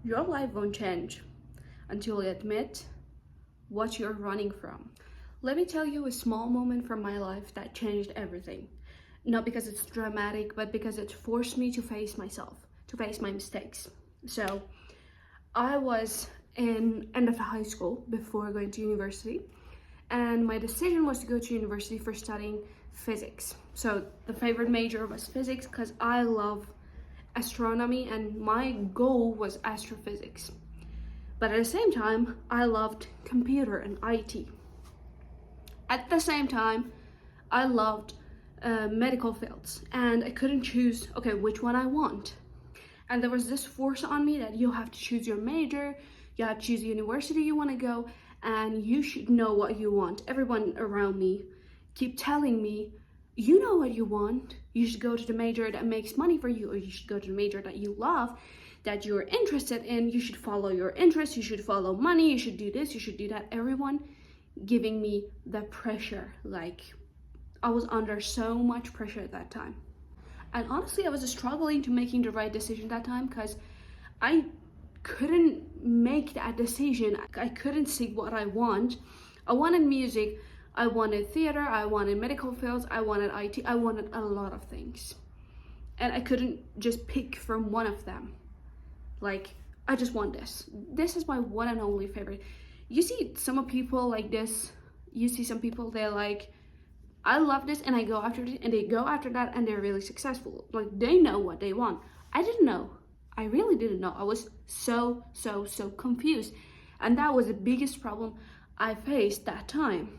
Your life won't change until you admit what you're running from. Let me tell you a small moment from my life that changed everything. Not because it's dramatic, but because it forced me to face myself, to face my mistakes. So, I was in end of high school before going to university, and my decision was to go to university for studying physics. So the favorite major was physics because I love astronomy and my goal was astrophysics. But at the same time, I loved computer and IT. At the same time, I loved medical fields, and I couldn't choose, okay, which one I want. And there was this force on me that you have to choose your major, you have to choose the university you want to go, and you should know what you want. Everyone around me keep telling me, you know what you want. You should go to the major that makes money for you, or you should go to the major that you love, that you're interested in. You should follow your interests, you should follow money, you should do this, you should do that. Everyone giving me the pressure. Like, I was under so much pressure at that time. And honestly, I was struggling to making the right decision that time because I couldn't make that decision. I couldn't see what I want. I wanted music, I wanted theater, I wanted medical fields, I wanted IT, I wanted a lot of things. And I couldn't just pick from one of them. Like, I just want this. This is my one and only favorite. You see some people like this, you see some people, they're like, I love this and I go after it, and they go after that and they're really successful. Like, they know what they want. I didn't know. I really didn't know. I was so confused. And that was the biggest problem I faced that time.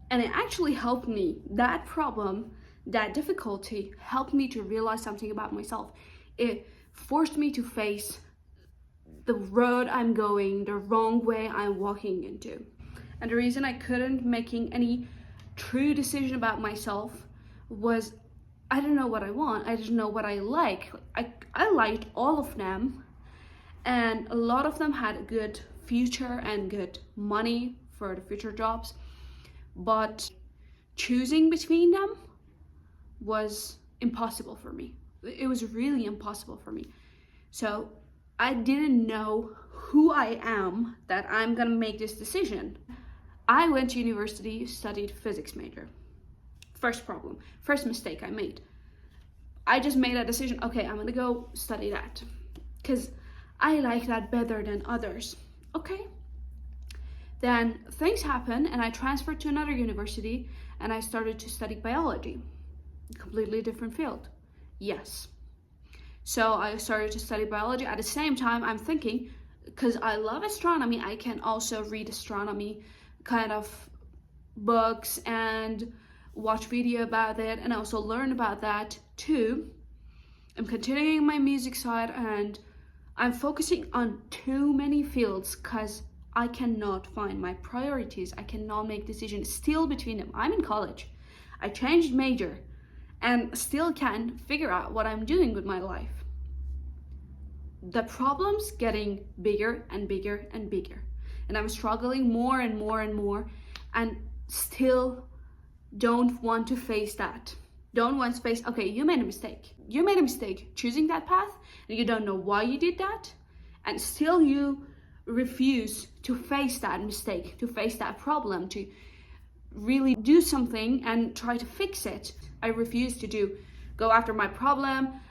And it actually helped me. That problem, that difficulty helped me to realize something about myself. It forced me to face the road I'm going, the wrong way I'm walking into. And the reason I couldn't making any true decision about myself was I didn't know what I want. I didn't know what I like. I liked all of them, and a lot of them had a good future and good money for the future jobs, but choosing between them was impossible for me. It was really impossible for me. So I didn't know who I am that I'm gonna make this decision. I went to university, studied physics major. First problem, first mistake I made. I just made a decision, okay, I'm gonna go study that because I like that better than others. Okay. Then things happen and I transferred to another university and I started to study biology. Completely different field. Yes. So I started to study biology. At the same time, I'm thinking, because I love astronomy, I can also read astronomy kind of books and watch video about it and also learn about that too. I'm continuing my music side and I'm focusing on too many fields because I cannot find my priorities. I cannot make decisions still between them. I'm in college. I changed major and still can't figure out what I'm doing with my life. The problem's getting bigger and bigger and bigger. And I'm struggling more and more and more, and still don't want to face that. Don't want to face, okay, you made a mistake. You made a mistake choosing that path, and you don't know why you did that, and still you refuse to face that mistake, to face that problem, to really do something and try to fix it. I refuse to go after my problem,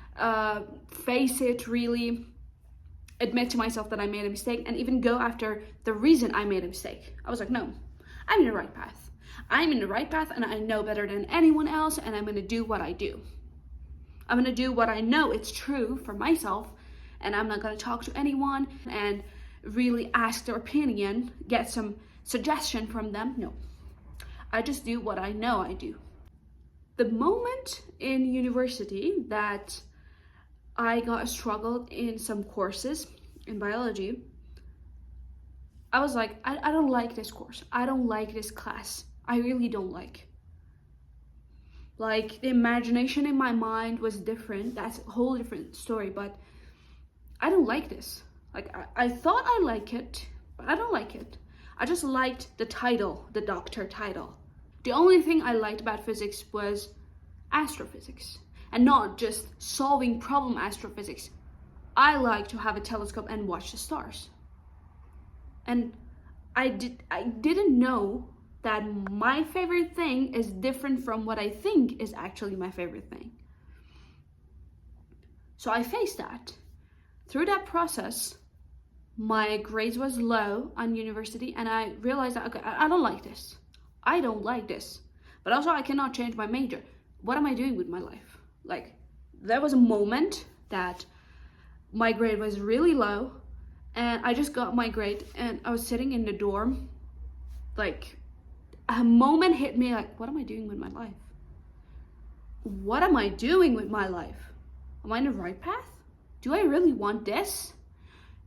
face it, really admit to myself that I made a mistake, and even go after the reason I made a mistake. I was like, no, I'm in the right path. I'm in the right path and I know better than anyone else, and I'm gonna do what I do. I'm gonna do what I know it's true for myself, and I'm not gonna talk to anyone and really ask their opinion, get some suggestion from them. No, I just do what I know I do. The moment in university that I got struggled in some courses in biology, I was like, I don't like this course. I don't like this class. I really don't like. Like, the imagination in my mind was different. That's a whole different story, but I don't like this. Like, I thought I like it, but I don't like it. I just liked the title, the doctor title. The only thing I liked about physics was astrophysics. And not just solving problem astrophysics. I like to have a telescope and watch the stars. And I didn't know that my favorite thing is different from what I think is actually my favorite thing. So I faced that. Through that process, my grades was low on university, and I realized that, okay, I don't like this. I don't like this. But also I cannot change my major. What am I doing with my life? Like, there was a moment that my grade was really low, and I just got my grade, and I was sitting in the dorm, like, a moment hit me like, what am I doing with my life? What am I doing with my life? Am I in the right path? Do I really want this?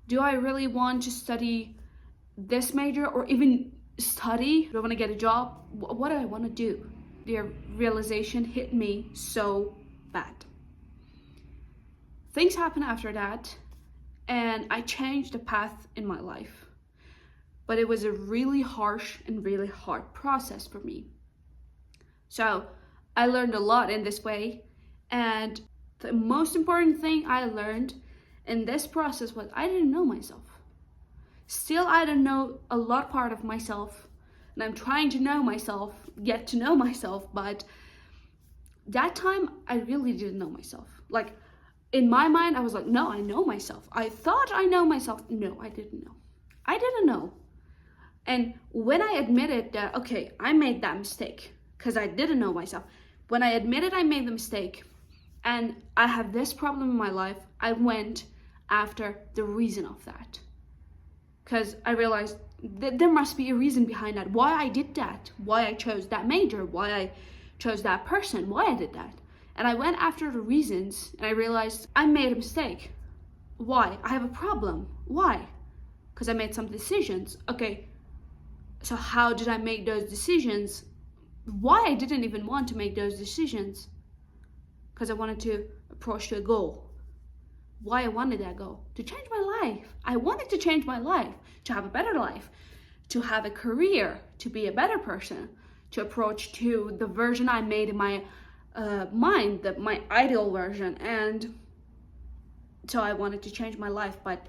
Do I really want to study this major, or even study? Do I want to get a job? What do I want to do? The realization hit me so bad. Things happened after that, and I changed the path in my life. But it was a really harsh and really hard process for me. So I learned a lot in this way, and the most important thing I learned in this process was I didn't know myself. Still, I don't know a lot part of myself, and I'm trying to know myself, get to know myself, but that time I really didn't know myself. Like, in my mind, I was like, no, I know myself. I thought I know myself. No, I didn't know. I didn't know. And when I admitted that, okay, I made that mistake because I didn't know myself. When I admitted I made the mistake and I have this problem in my life, I went after the reason of that. Because I realized that there must be a reason behind that. Why I did that. Why I chose that major. Why I chose that person. Why I did that. And I went after the reasons, and I realized I made a mistake. Why? I have a problem. Why? Because I made some decisions. Okay, so how did I make those decisions? Why I didn't even want to make those decisions? Because I wanted to approach to a goal. Why I wanted that goal? To change my life. I wanted to change my life, to have a better life, to have a career, to be a better person, to approach to the version I made in my mind, my ideal version. And so I wanted to change my life, but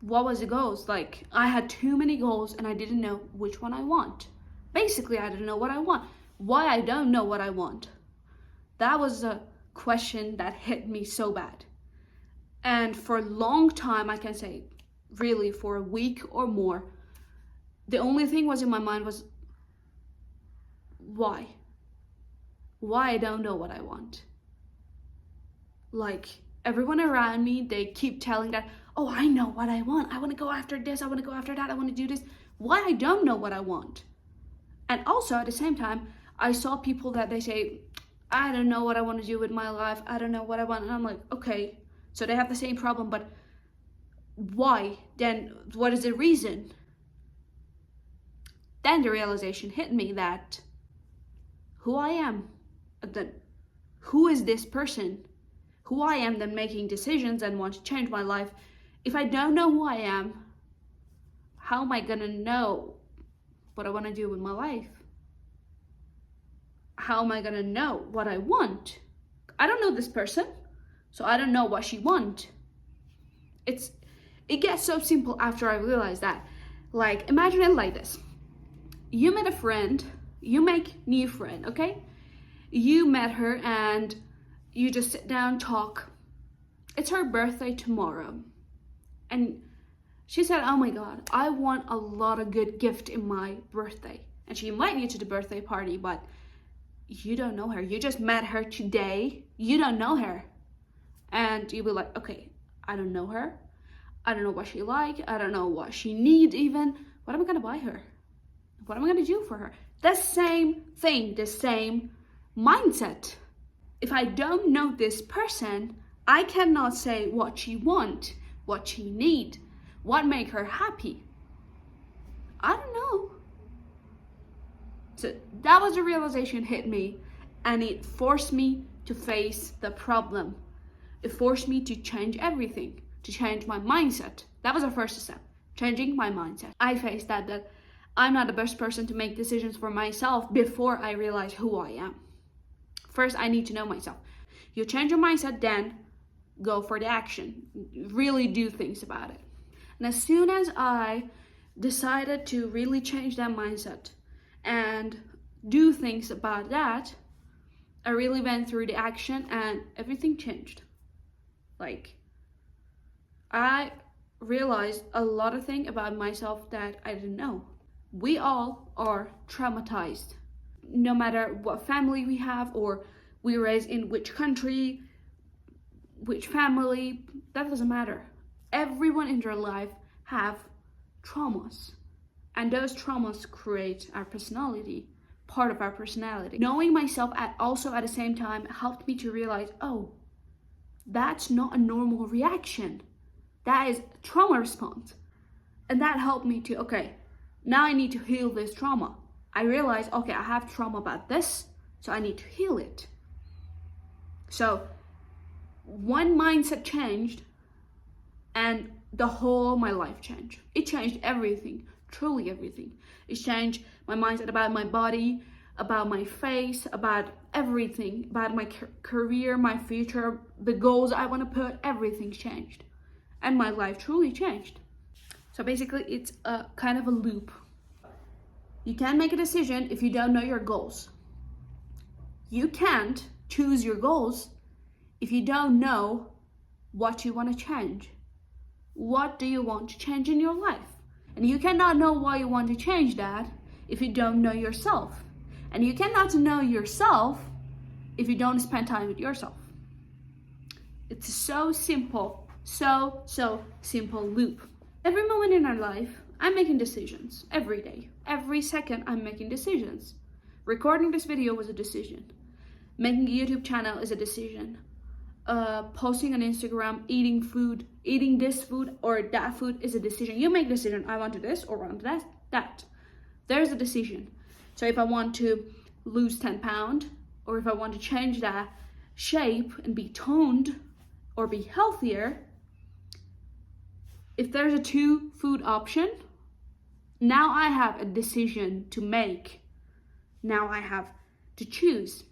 what was the goals? Like, I had too many goals and I didn't know which one I want. Basically, I didn't know what I want. Why I don't know what I want? That was a question that hit me so bad. And for a long time, I can say, really for a week or more, the only thing was in my mind was, why? Why I don't know what I want? Like, everyone around me, they keep telling that, oh, I know what I want. I want to go after this. I want to go after that. I want to do this. Why I don't know what I want? And also at the same time, I saw people that they say, I don't know what I want to do with my life. I don't know what I want. And I'm like, okay, so they have the same problem, but why? Then what is the reason? Then the realization hit me that who I am, that who is this person? Who I am then making decisions and want to change my life. If I don't know who I am, how am I gonna know what I want to do with my life? How am I gonna know what I want? I don't know this person, so I don't know what she wants. It gets so simple after I realize that. Like, imagine it like this. You met a friend, you make new friend, okay? You met her and you just sit down, talk. It's her birthday tomorrow. And she said, oh my God, I want a lot of good gift in my birthday. And she invite you to the birthday party, but you don't know her. You just met her today. You don't know her. And you'll be like, okay, I don't know her. I don't know what she like. I don't know what she needs even. What am I gonna buy her? What am I gonna do for her? The same thing, the same mindset. If I don't know this person, I cannot say what she want, what she need, what make her happy. I don't know. So that was a realization hit me, and it forced me to face the problem. It forced me to change everything, to change my mindset. That was the first step, changing my mindset. I faced that I'm not the best person to make decisions for myself before I realize who I am. First, I need to know myself. You change your mindset, then go for the action, really do things about it. And as soon as I decided to really change that mindset and do things about that, I really went through the action and everything changed. Like, I realized a lot of things about myself that I didn't know. We all are traumatized. No matter what family we have, or we raised in which country, which family, that doesn't matter. Everyone in their life have traumas. And those traumas create our personality, part of our personality. Knowing myself also at the same time helped me to realize, oh, that's not a normal reaction. That is trauma response. And that helped me to, okay, now I need to heal this trauma. I realized, okay, I have trauma about this, so I need to heal it. So one mindset changed and the whole my life changed. It changed everything, truly everything. It changed my mindset about my body, about my face, about everything, about my career, my future, the goals I want to put, everything changed. And my life truly changed. So basically it's a kind of a loop. You can't make a decision if you don't know your goals. You can't choose your goals if you don't know what you want to change. What do you want to change in your life? And you cannot know why you want to change that if you don't know yourself. And you cannot know yourself if you don't spend time with yourself. It's so simple, so simple loop. Every moment in our life, I'm making decisions every day. Every second, I'm making decisions. Recording this video was a decision. Making a YouTube channel is a decision. Posting on Instagram, eating food, eating this food or that food is a decision. You make a decision. I want to this or want that. There's a decision. So if I want to lose 10 pounds, or if I want to change that shape and be toned or be healthier, if there's a 2 food option, now I have a decision to make. Now I have to choose.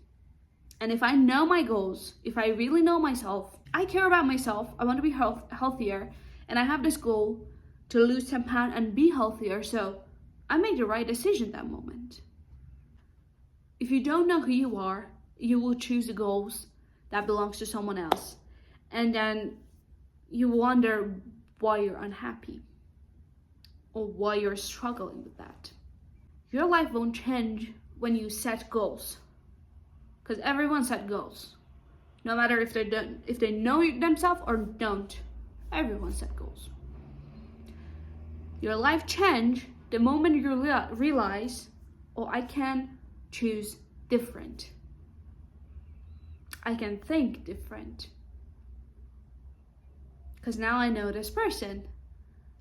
And if I know my goals, if I really know myself, I care about myself, I want to be healthier, and I have this goal to lose 10 pounds and be healthier, so I made the right decision that moment. If you don't know who you are, you will choose the goals that belongs to someone else. And then you wonder why you're unhappy or why you're struggling with that. Your life won't change when you set goals, because everyone set goals, no matter if they know themselves or don't. Everyone set goals. Your life change the moment you realize, oh, I can choose different. I can think different. Because now I know this person,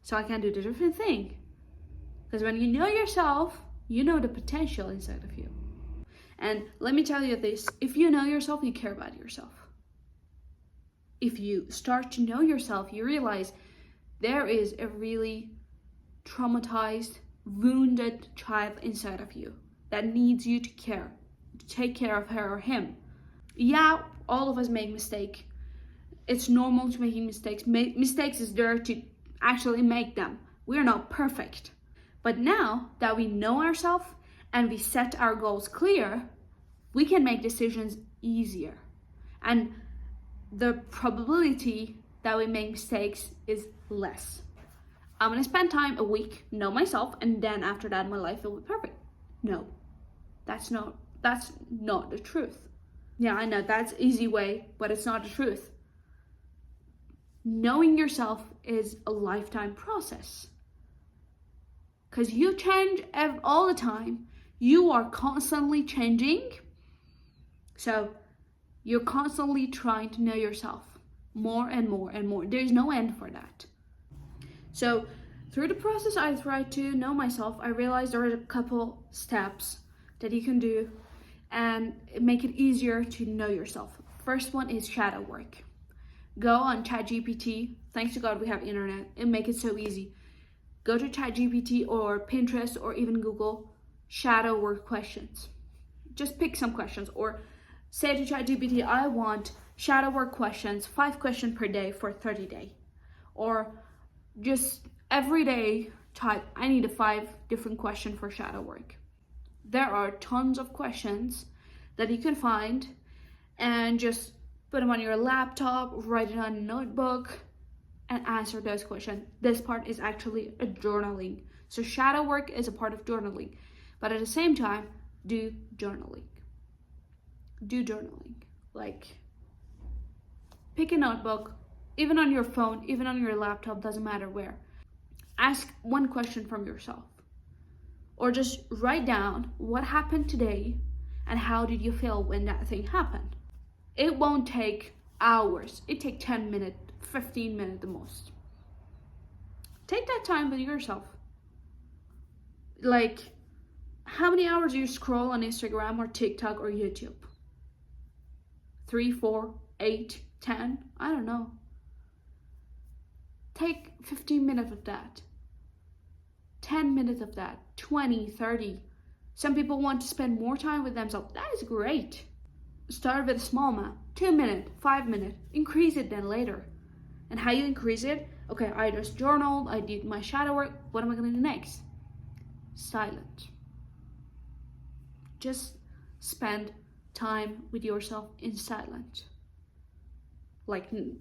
so I can do the different thing. Because when you know yourself, you know the potential inside of you. And let me tell you this, if you know yourself, you care about yourself. If you start to know yourself, you realize there is a really traumatized, wounded child inside of you that needs you to take care of her or him. Yeah, all of us make mistakes. It's normal to making mistakes. Mistakes is there to actually make them. We're not perfect. But now that we know ourselves and we set our goals clear, we can make decisions easier. And the probability that we make mistakes is less. I'm gonna spend time a week, know myself, and then after that my life will be perfect. No, that's not the truth. Yeah, I know that's easy way, but it's not the truth. Knowing yourself is a lifetime process. Because you change all the time. You are constantly changing. So you're constantly trying to know yourself more and more and more. There's no end for that. So through the process I tried to know myself, I realized there are a couple steps that you can do and make it easier to know yourself. First one is shadow work. Go on ChatGPT. Thanks to God we have internet. It makes it so easy. Go to ChatGPT or Pinterest or even Google shadow work questions. Just pick some questions or say to ChatGPT, I want shadow work questions, 5 questions per day for 30 days. Or just every day type, I need a 5 different question for shadow work. There are tons of questions that you can find, and just put them on your laptop, write it on a notebook, and answer those questions. This part is actually a journaling. So shadow work is a part of journaling, but at the same time, do journaling. Do journaling. Like, pick a notebook, even on your phone, even on your laptop, doesn't matter where. Ask one question from yourself. Or just write down what happened today and how did you feel when that thing happened. It won't take hours. It takes 10 minutes, 15 minutes the most. Take that time with yourself. Like, how many hours do you scroll on Instagram or TikTok or YouTube? 3, 4, 8, 10? I don't know. Take 15 minutes of that. 10 minutes of that. 20, 30. Some people want to spend more time with themselves. That is great. Start with a small amount. 2 minutes, 5 minutes. Increase it then later. And how you increase it? Okay, I just journaled. I did my shadow work. What am I going to do next? Silent. Just spend time with yourself in silence. Like in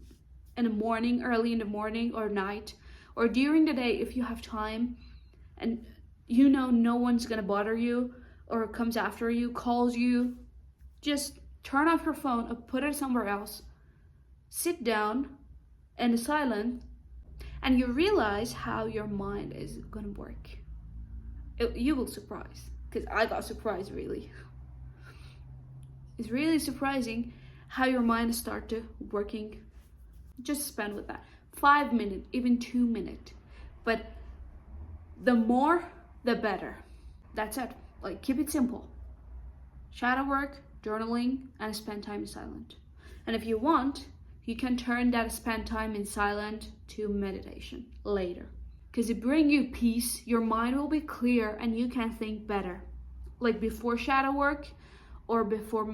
the morning, early in the morning or night, or during the day if you have time and you know no one's gonna bother you or comes after you, calls you. Just turn off your phone or put it somewhere else. Sit down in silence, and you realize how your mind is gonna work. You will surprise, because I got surprised really. It's really surprising how your mind start to working. Just spend with that 5 minutes, even 2 minutes, but the more the better. That's it. Like, keep it simple. Shadow work, journaling, and spend time in silence. And if you want, you can turn that spend time in silence to meditation later, because it brings you peace. Your mind will be clear and you can think better. Like before shadow work or before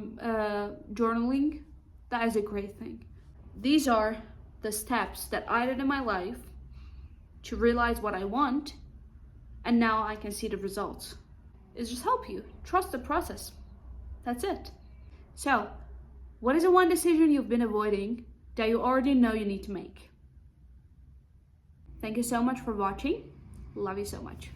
journaling, that is a great thing. These are the steps that I did in my life to realize what I want, and now I can see the results. It's just help you. Trust the process. That's it. So, what is the one decision you've been avoiding that you already know you need to make? Thank you so much for watching. Love you so much.